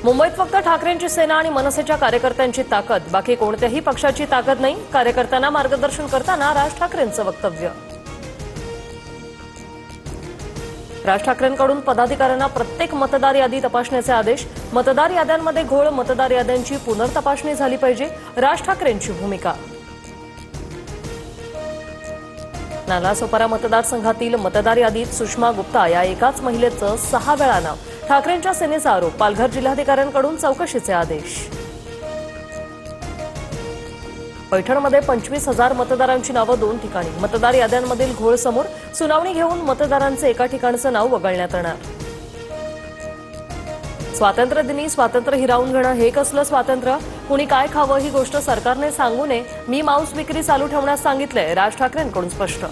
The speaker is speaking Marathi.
मुंबईत फक्त ठाकरेंची सेना आणि मनसेच्या कार्यकर्त्यांची ताकद, बाकी कोणत्याही पक्षाची ताकद नाही. कार्यकर्त्यांना मार्गदर्शन करताना राज ठाकरेंचं वक्तव्य. राज ठाकरेंकडून पदाधिकाऱ्यांना प्रत्येक मतदार यादी तपासण्याचे आदेश. मतदार याद्यांमध्ये घोळ, मतदार याद्यांची पुनर्तपासणी झाली पाहिजे. राज ठाकरेंची भूमिका. नालासोपारा मतदारसंघातील मतदार यादीत सुषमा गुप्ता या एकाच महिलेचं 6 वेळा नाव. ठाकरेंच्या सेनेचा आरोप. पालघर जिल्हाधिकाऱ्यांकडून चौकशीचे आदेश. पैठणमध्ये 25,000 मतदारांची नावं 2 ठिकाणी. मतदार याद्यांमधील घोळ समोर. सुनावणी घेऊन मतदारांचे एका ठिकाणचं नाव वगळण्यात येणार. स्वातंत्र्यदिनी स्वातंत्र्य हिरावून घेणं हे कसलं स्वातंत्र्य? कुणी काय खावं ही गोष्ट सरकारने सांगू नये. मी मांस विक्री चालू ठेवण्यास सांगितलंय. राज ठाकरेंकडून स्पष्ट.